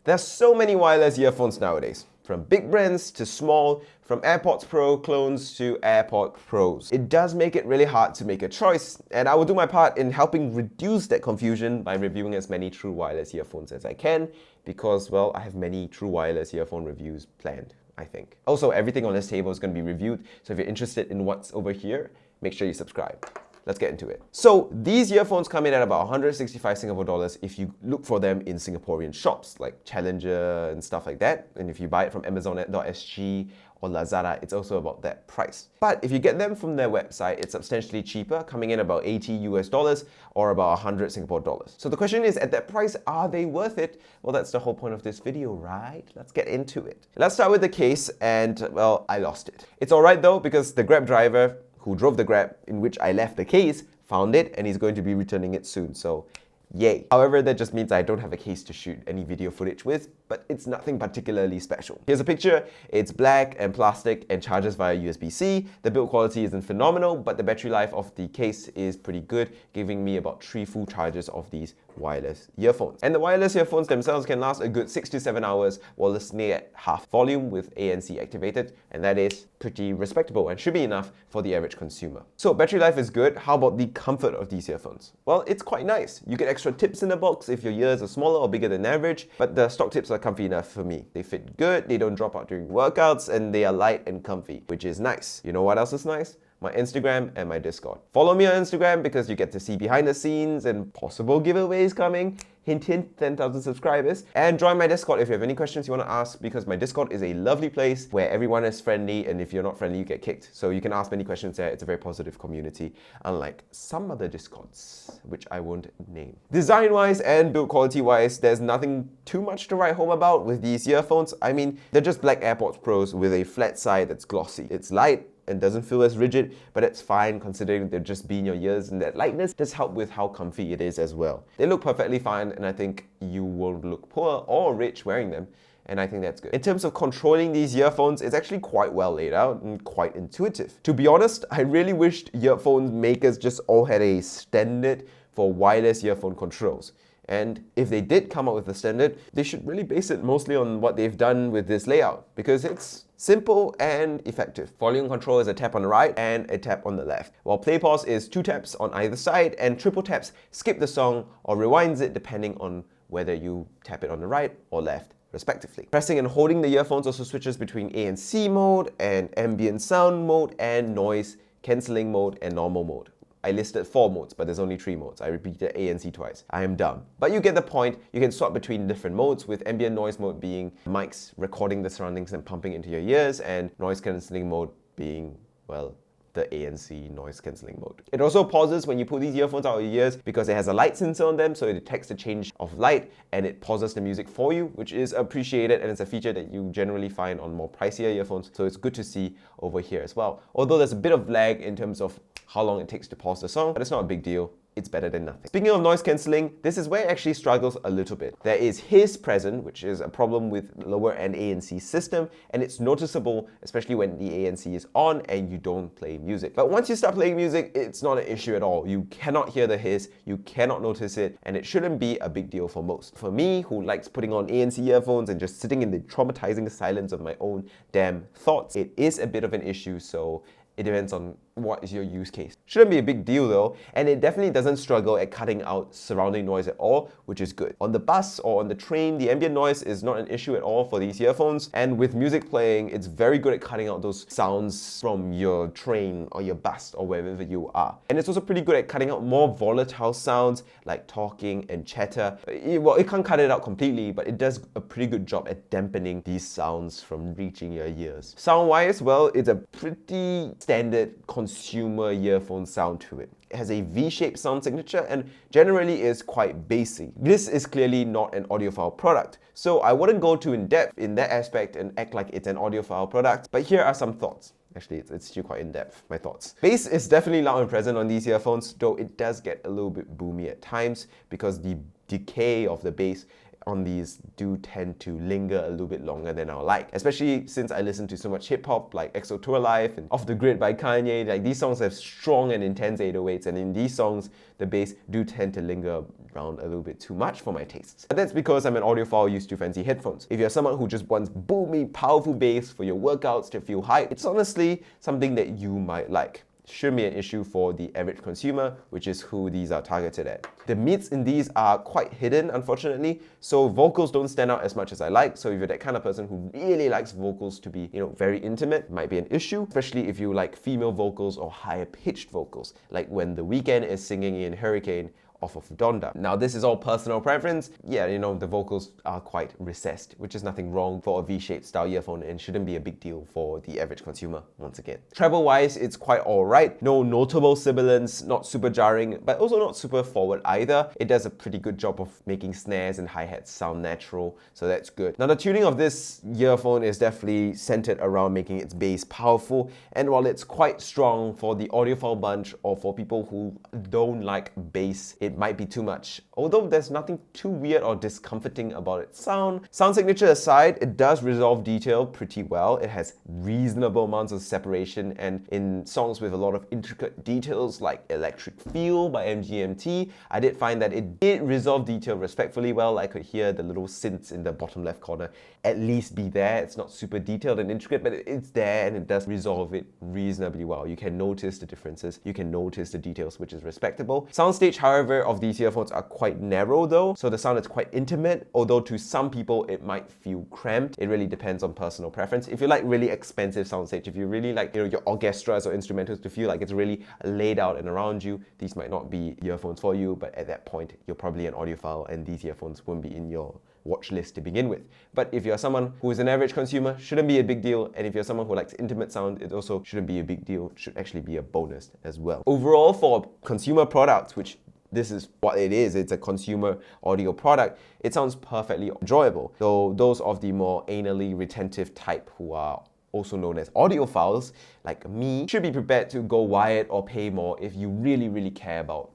There's so many wireless earphones nowadays, from big brands to small, from AirPods Pro clones to AirPod Pros. It does make it really hard to make a choice, and I will do my part in helping reduce that confusion by reviewing as many true wireless earphones as I can, because, well, I have many true wireless earphone reviews planned, I think. Also, everything on this table is going to be reviewed, so if you're interested in what's over here, make sure you subscribe. Let's get into it. So these earphones come in at about 165 Singapore dollars if you look for them in Singaporean shops like Challenger and stuff like that. And if you buy it from Amazon.sg or Lazada, it's also about that price. But if you get them from their website, it's substantially cheaper, coming in about 80 US dollars or about 100 Singapore dollars. So the question is, at that price, are they worth it? Well, that's the whole point of this video, right? Let's get into it. Let's start with the case, and well, I lost it. It's all right though, because the Grab driver who drove the Grab in which I left the case found it, and he's going to be returning it soon, so yay. However, that just means I don't have a case to shoot any video footage with, but it's nothing particularly special. Here's a picture. It's black and plastic and charges via USB-C. The build quality isn't phenomenal, but the battery life of the case is pretty good, giving me about 3 full charges of these wireless earphones. And the wireless earphones themselves can last a good 6 to 7 hours while listening at half volume with ANC activated, and that is pretty respectable and should be enough for the average consumer. So battery life is good. How about the comfort of these earphones? Well, it's quite nice. You get extra tips in the box if your ears are smaller or bigger than average, but the stock tips are comfy enough for me. They fit good, they don't drop out during workouts, and they are light and comfy, which is nice. You know what else is nice? My Instagram and my Discord. Follow me on Instagram because you get to see behind the scenes and possible giveaways coming. Hint, hint, 10,000 subscribers. And join my Discord if you have any questions you want to ask, because my Discord is a lovely place where everyone is friendly, and if you're not friendly, you get kicked. So you can ask many questions there. It's a very positive community, unlike some other Discords, which I won't name. Design-wise and build quality-wise, there's nothing too much to write home about with these earphones. I mean, they're just black AirPods Pros with a flat side that's glossy. It's light and doesn't feel as rigid, but it's fine considering they're just be in your ears, and that lightness does help with how comfy it is as well. They look perfectly fine, and I think you won't look poor or rich wearing them, and I think that's good. In terms of controlling these earphones, it's actually quite well laid out and quite intuitive. To be honest, I really wished earphone makers just all had a standard for wireless earphone controls. And if they did come up with a standard, they should really base it mostly on what they've done with this layout, because it's simple and effective. Volume control is a tap on the right and a tap on the left, while play pause is 2 taps on either side, and triple taps skip the song or rewinds it depending on whether you tap it on the right or left, respectively. Pressing and holding the earphones also switches between ANC mode and ambient sound mode and noise cancelling mode and normal mode. I listed 4 modes, but there's only 3 modes. I repeated ANC twice. I am dumb. But you get the point. You can swap between different modes, with ambient noise mode being mics recording the surroundings and pumping into your ears, and noise cancelling mode being, well, the ANC noise cancelling mode. It also pauses when you put these earphones out of your ears because it has a light sensor on them, so it detects the change of light and it pauses the music for you, which is appreciated, and it's a feature that you generally find on more pricier earphones, so it's good to see over here as well. Although there's a bit of lag in terms of how long it takes to pause the song, but it's not a big deal. It's better than nothing. Speaking of noise cancelling, this is where it actually struggles a little bit. There is hiss present, which is a problem with lower end ANC system, and it's noticeable, especially when the ANC is on and you don't play music. But once you start playing music, it's not an issue at all. You cannot hear the hiss, you cannot notice it, and it shouldn't be a big deal for most. For me, who likes putting on ANC earphones and just sitting in the traumatizing silence of my own damn thoughts, it is a bit of an issue, so it depends on what is your use case. Shouldn't be a big deal though, and it definitely doesn't struggle at cutting out surrounding noise at all, which is good. On the bus or on the train, the ambient noise is not an issue at all for these earphones, and with music playing, it's very good at cutting out those sounds from your train or your bus or wherever you are. And it's also pretty good at cutting out more volatile sounds like talking and chatter. Well, it can't cut it out completely, but it does a pretty good job at dampening these sounds from reaching your ears. Sound-wise, well, it's a pretty standard consumer earphone sound to it. It has a V-shaped sound signature and generally is quite bassy. This is clearly not an audiophile product, so I wouldn't go too in-depth in that aspect and act like it's an audiophile product, but here are some thoughts. Actually, it's still quite in-depth, my thoughts. Bass is definitely loud and present on these earphones, though it does get a little bit boomy at times because the decay of the bass on these do tend to linger a little bit longer than I would like, especially since I listen to so much hip-hop like EXO Tour Life and Off the Grid by Kanye. Like, these songs have strong and intense 808s, and in these songs the bass do tend to linger around a little bit too much for my tastes. But that's because I'm an audiophile used to fancy headphones. If you're someone who just wants booming, powerful bass for your workouts to feel hype, it's honestly something that you might like. Shouldn't be an issue for the average consumer, which is who these are targeted at. The mids in these are quite hidden, unfortunately, so vocals don't stand out as much as I like. So if you're that kind of person who really likes vocals to be, very intimate, might be an issue, especially if you like female vocals or higher pitched vocals, like when The Weeknd is singing in Hurricane off of Donda. Now, this is all personal preference. Yeah, the vocals are quite recessed, which is nothing wrong for a V-shaped style earphone and shouldn't be a big deal for the average consumer, once again. Treble-wise, it's quite alright. No notable sibilance, not super jarring, but also not super forward either. It does a pretty good job of making snares and hi-hats sound natural, so that's good. Now, the tuning of this earphone is definitely centered around making its bass powerful, and while it's quite strong for the audiophile bunch or for people who don't like bass, it might be too much. Although there's nothing too weird or discomforting about its sound. Sound signature aside, it does resolve detail pretty well. It has reasonable amounts of separation, and in songs with a lot of intricate details like Electric Feel by MGMT, I did find that it did resolve detail respectfully well. I could hear the little synths in the bottom left corner at least be there. It's not super detailed and intricate, but it's there and it does resolve it reasonably well. You can notice the differences, you can notice the details, which is respectable. Soundstage, however, of these earphones are quite narrow though, so the sound is quite intimate, although to some people it might feel cramped. It really depends on personal preference. If you like really expensive soundstage, if you really like your orchestras or instrumentals to feel like it's really laid out and around you, these might not be earphones for you, but at that point you're probably an audiophile and these earphones won't be in your watch list to begin with. But if you're someone who is an average consumer, shouldn't be a big deal. And if you're someone who likes intimate sound, it also shouldn't be a big deal. It should actually be a bonus as well. Overall, for consumer products, which this is what it is, it's a consumer audio product, it sounds perfectly enjoyable. Though those of the more anally retentive type who are also known as audiophiles, like me, should be prepared to go wired or pay more if you really care about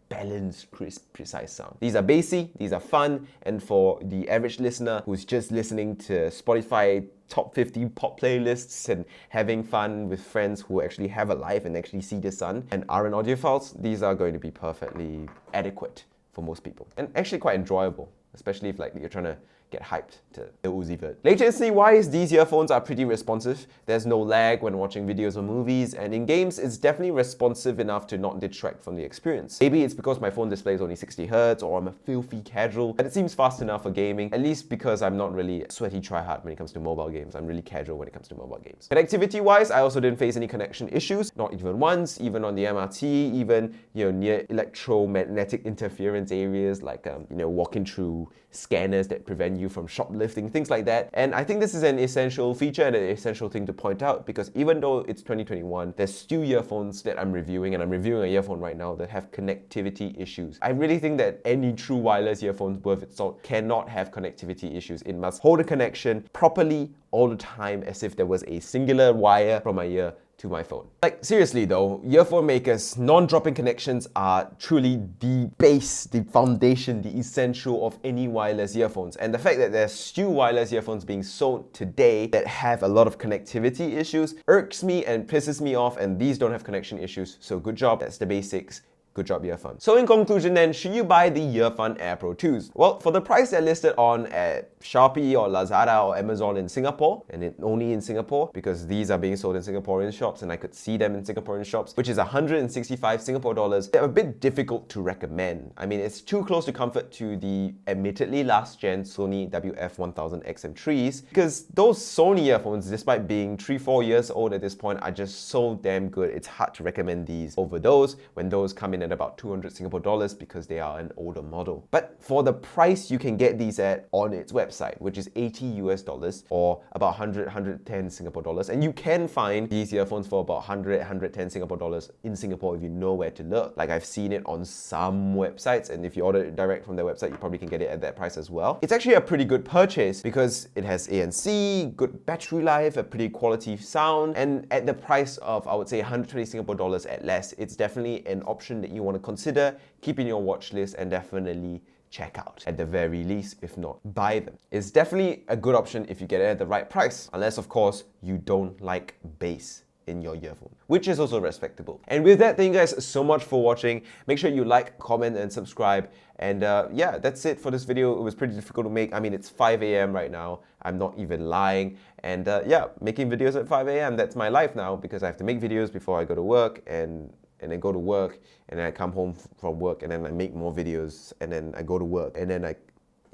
balanced, crisp, precise sound. These are bassy, these are fun, and for the average listener who's just listening to Spotify top 50 pop playlists and having fun with friends who actually have a life and actually see the sun and aren't audiophiles, these are going to be perfectly adequate for most people. And actually quite enjoyable, especially if you're trying to get hyped to the Uzi Vert. Latency-wise, these earphones are pretty responsive. There's no lag when watching videos or movies, and in games, it's definitely responsive enough to not detract from the experience. Maybe it's because my phone display is only 60 Hz or I'm a filthy casual, but it seems fast enough for gaming, at least because I'm not really a sweaty tryhard when it comes to mobile games. I'm really casual when it comes to mobile games. Connectivity-wise, I also didn't face any connection issues, not even once, even on the MRT, even near electromagnetic interference areas like walking through scanners that prevent you from shoplifting, things like that. And I think this is an essential feature and an essential thing to point out, because even though it's 2021, there's still earphones that I'm reviewing, and I'm reviewing an earphone right now that have connectivity issues. I really think that any true wireless earphones worth its salt cannot have connectivity issues. It must hold a connection properly all the time, as if there was a singular wire from my ear to my phone. Seriously though, earphone makers, non-dropping connections are truly the base, the foundation, the essential of any wireless earphones. And the fact that there's still wireless earphones being sold today that have a lot of connectivity issues irks me and pisses me off, and these don't have connection issues. So good job, that's the basics. Good job, Earfun. So in conclusion then, should you buy the Earfun Air Pro 2s? Well, for the price they're listed on at Shopee or Lazada or Amazon in Singapore, and only in Singapore, because these are being sold in Singaporean shops and I could see them in Singaporean shops, which is 165 Singapore dollars, they're a bit difficult to recommend. I mean, it's too close to comfort to the admittedly last gen Sony WF-1000 XM3s, because those Sony earphones, despite being 3-4 years old at this point, are just so damn good. It's hard to recommend these over those when those come in at about 200 Singapore dollars because they are an older model. But for the price you can get these at on its website, which is 80 US dollars or about 110 Singapore dollars, and you can find these earphones for about 110 Singapore dollars in Singapore if you know where to look. I've seen it on some websites, and if you order it direct from their website, you probably can get it at that price as well. It's actually a pretty good purchase because it has ANC, good battery life, a pretty quality sound, and at the price of, I would say, 120 Singapore dollars at less, it's definitely an option that you want to consider, keep in your watch list, and definitely check out. At the very least, if not, buy them. It's definitely a good option if you get it at the right price, unless of course you don't like bass. in your earphone, which is also respectable. And with that, thank you guys so much for watching. Make sure you like, comment, and subscribe. And yeah, that's it for this video. It was pretty difficult to make. I mean, it's 5 a.m. right now. I'm not even lying. And yeah, making videos at 5 a.m., that's my life now, because I have to make videos before I go to work, and then go to work, and then I come home from work, and then I make more videos, and then I go to work, and then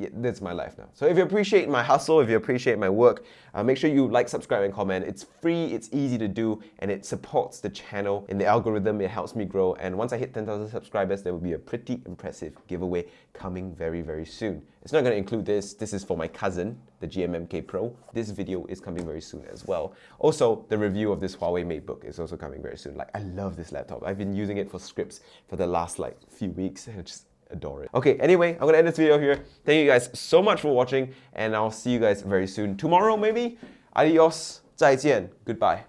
yeah, that's my life now. So if you appreciate my hustle, if you appreciate my work, make sure you like, subscribe, and comment. It's free, it's easy to do, and it supports the channel in the algorithm. It helps me grow. And once I hit 10,000 subscribers, there will be a pretty impressive giveaway coming very, very soon. It's not going to include this. This is for my cousin, the GMMK Pro. This video is coming very soon as well. Also, the review of this Huawei MateBook is also coming very soon. Like, I love this laptop. I've been using it for scripts for the last like few weeks, and it's just adore it. Okay, anyway, I'm gonna end this video here. Thank you guys so much for watching, and I'll see you guys very soon. Tomorrow, maybe? Adios, 再见, goodbye.